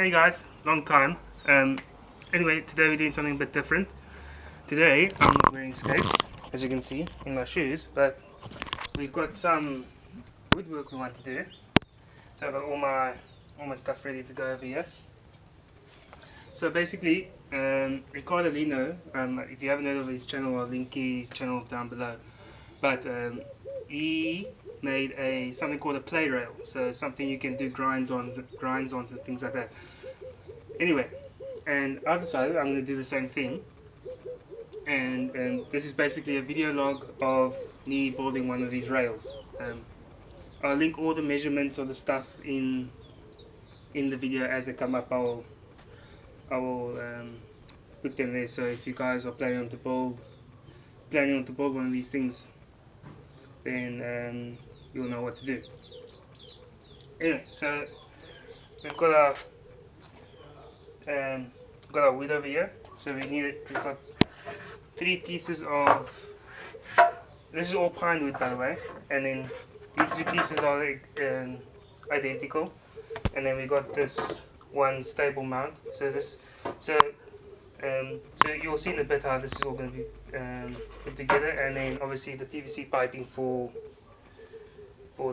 Hey guys, long time. Anyway, today we're doing something a bit different. Today I'm not wearing skates, as you can see, in my shoes, but we've got some woodwork we want to do. So I've got all my stuff ready to go over here. So basically, Ricardo Lino, if you haven't heard of his channel, I'll link his channel down below. But he made something called a play rail, so something you can do grinds on and things like that. Anyway, and I've decided I'm going to do the same thing, and this is basically a video log of me building one of these rails. I'll link all the measurements of the stuff in the video as they come up. I will put them there, so if you guys are planning to build one of these things, then you'll know what to do. Anyway, so we've got our wood over here. So we've got 3 pieces of, this is all pine wood by the way, and then these 3 pieces are identical, and then we got this one stable mount. So you'll see in a bit how this is all going to be put together, and then obviously the PVC piping for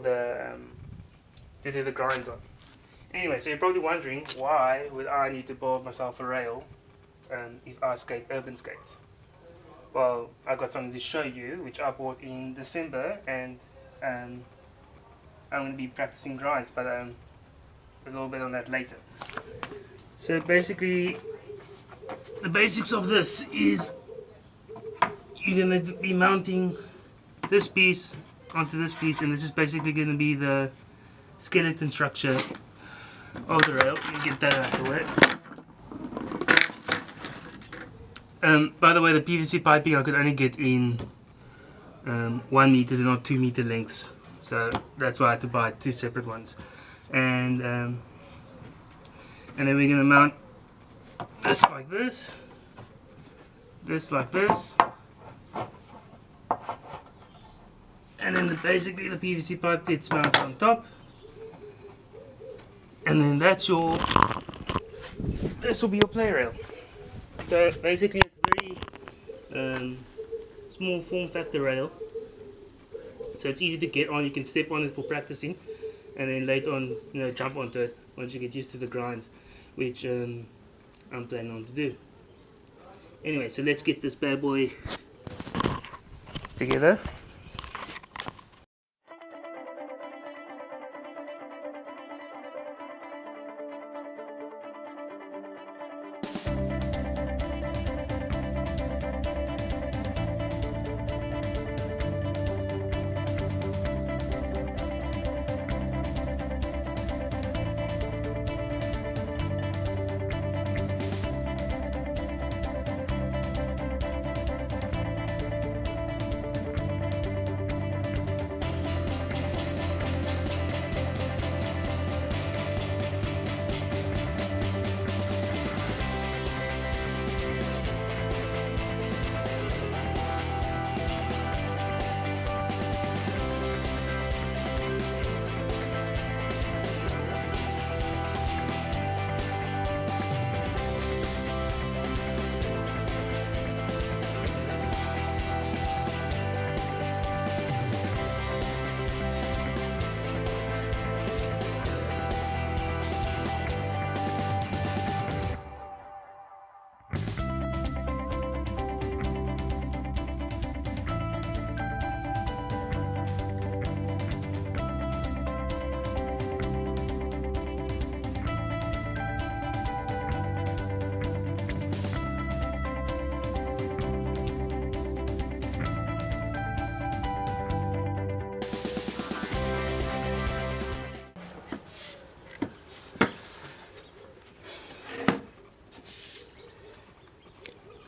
the to do the grinds on. Anyway, so you're probably wondering, why would I need to build myself a rail if I skate urban skates? Well, I got something to show you, which I bought in December, and I'm going to be practicing grinds, but a little bit on that later. So basically, the basics of this is you're going to be mounting this piece onto this piece, and this is basically going to be the skeleton structure of the rail. Let me get that out of the way. By the way, the PVC piping I could only get in 1 meters and not 2 meter lengths, so that's why I had to buy 2 separate ones. And then we're going to mount this like this, this like this, and then basically the PVC pipe gets mounted on top, and then this will be your play rail. So basically it's a very small form factor rail, so it's easy to get on. You can step on it for practicing, and then later on, jump onto it once you get used to the grinds, which I'm planning on to do. Anyway, so let's get this bad boy together.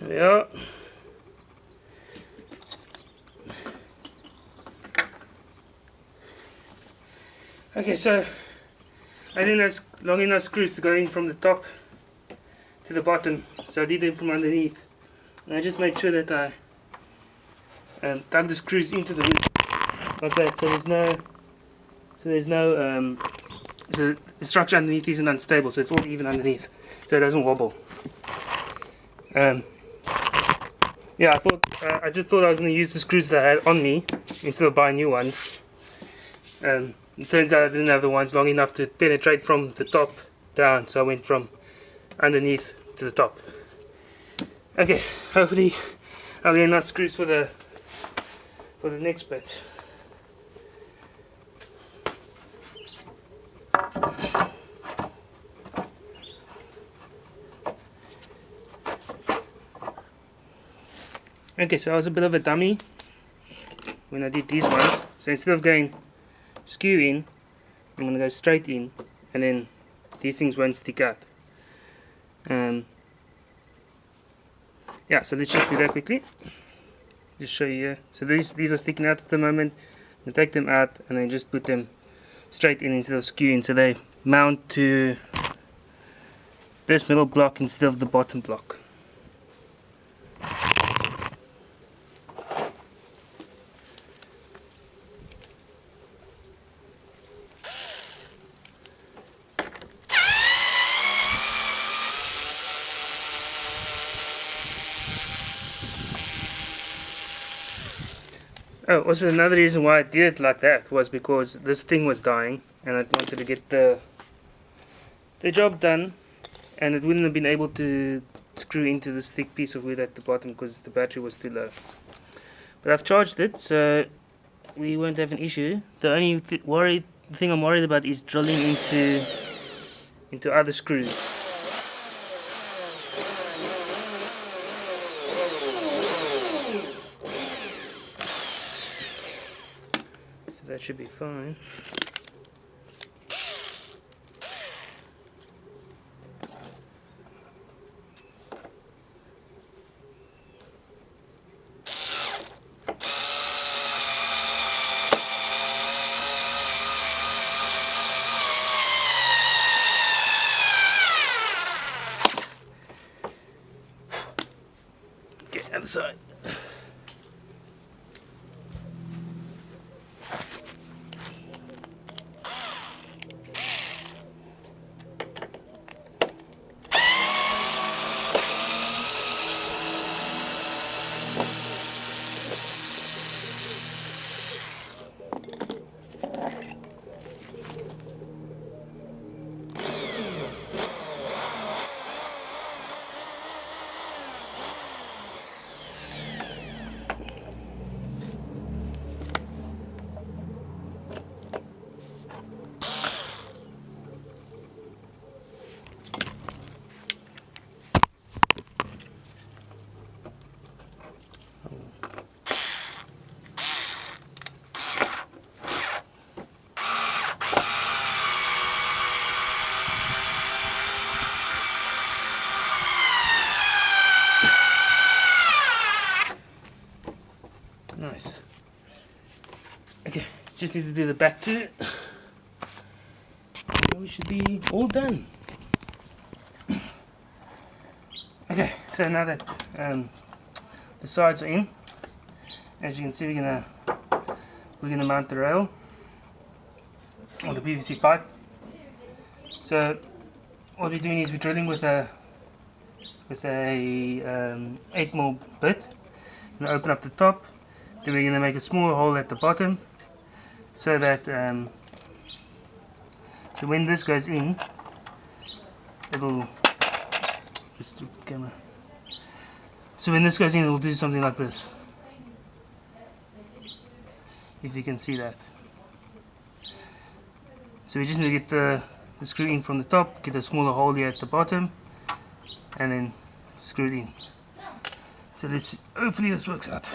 There we are. Okay, so I didn't have long enough screws to go in from the top to the bottom, so I did them from underneath. And I just made sure that I dug the screws into the wood like that, so there's no So the structure underneath isn't unstable, so it's all even underneath, so it doesn't wobble. Yeah, I just thought I was going to use the screws that I had on me instead of buying new ones. It turns out I didn't have the ones long enough to penetrate from the top down, so I went from underneath to the top. Okay, hopefully I'll get enough screws for the next bit. Okay, so I was a bit of a dummy when I did these ones. So instead of going skew in, I'm going to go straight in, and then these things won't stick out. Yeah, so let's just do that quickly. Just show you here. So these are sticking out at the moment. You take them out and then just put them straight in instead of skewing, so they mount to this middle block instead of the bottom block. Oh, also another reason why I did it like that was because this thing was dying and I wanted to get the job done, and it wouldn't have been able to screw into this thick piece of wood at the bottom because the battery was too low. But I've charged it, so we won't have an issue. The only thing I'm worried about is drilling into other screws. That should be fine. Get other side. Nice. Okay, just need to do the back too. We should be all done. Okay, so now that the sides are in, as you can see, we're gonna mount the rail or the PVC pipe. So what we're doing is we're drilling with a 8mm bit. We're gonna open up the top. Then we're going to make a small hole at the bottom, so that so when this goes in, it'll camera. So when this goes in, it'll do something like this. If you can see that. So we just need to get the screw in from the top, get a smaller hole here at the bottom, and then screw it in. So let's see. Hopefully this works out.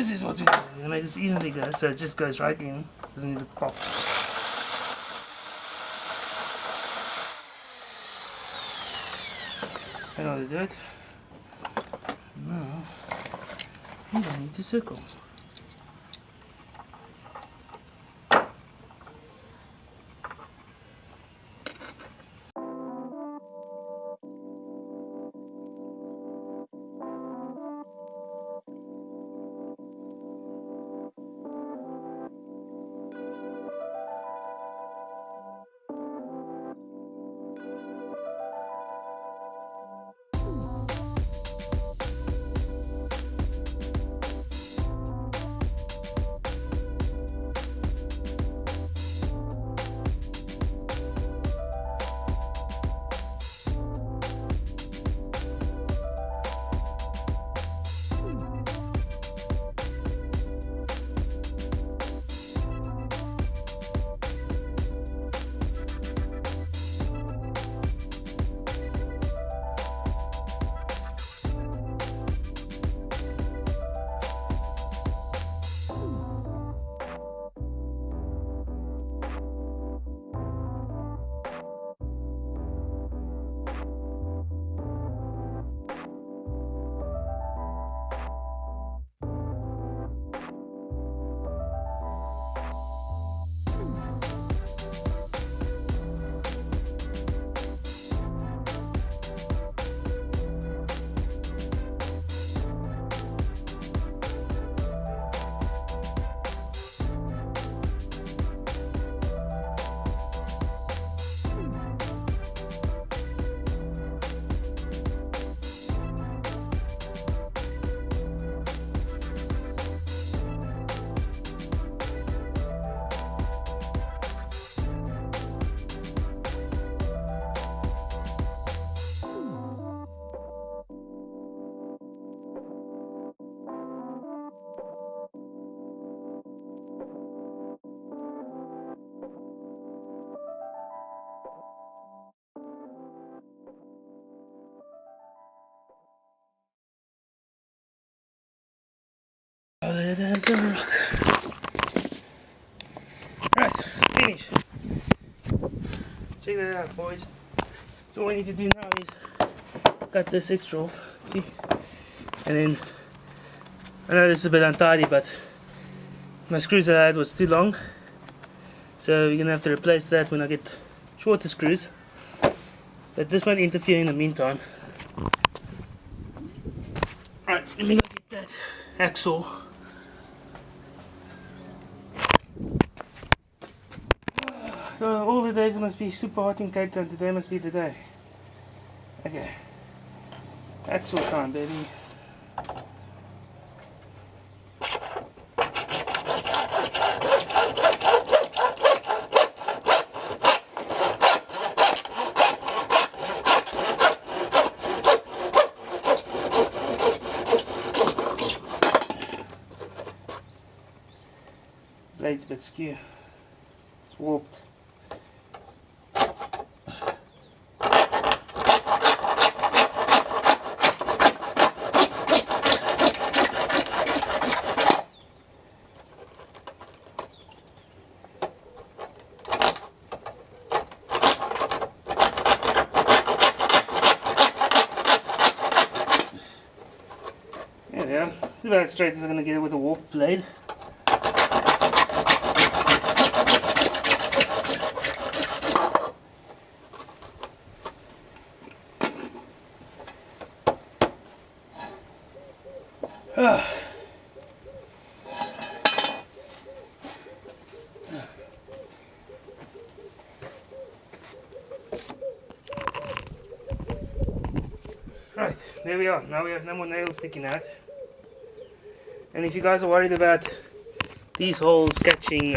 this is what we're going to do. We're going to make this even bigger so it just goes right in. Doesn't need to pop. And how to do it. Now, you don't need to circle. Solid as a rock. Right, finished. Check that out, boys. So what we need to do now is cut this extra off, see? And then, I know this is a bit untidy, but my screws that I had was too long. So we're gonna have to replace that when I get shorter screws. But this won't interfere in the meantime. Right, let me go get that axle. So all the days must be super hot in Cape Town. Today must be the day. Okay. Axle time, baby. Blade's a bit skew. It's warped. Yeah, it's about as straight as I'm going to get it with a warp blade. Right, there we are. Now we have no more nails sticking out. And if you guys are worried about these holes catching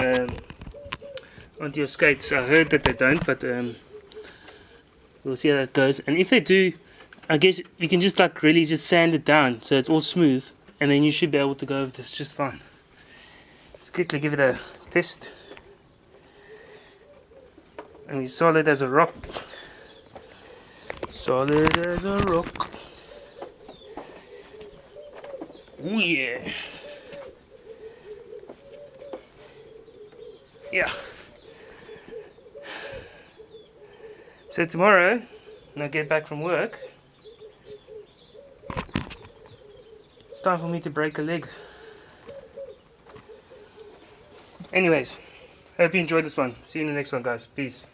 onto your skates, I heard that they don't, but we'll see how that goes. And if they do, I guess you can just like really just sand it down so it's all smooth, and then you should be able to go over this just fine. Let's quickly give it a test. And we're solid as a rock. Solid as a rock. Oh yeah. yeah. So tomorrow, when I get back from work, it's time for me to break a leg. Anyways, hope you enjoyed this one. See you in the next one, guys. Peace.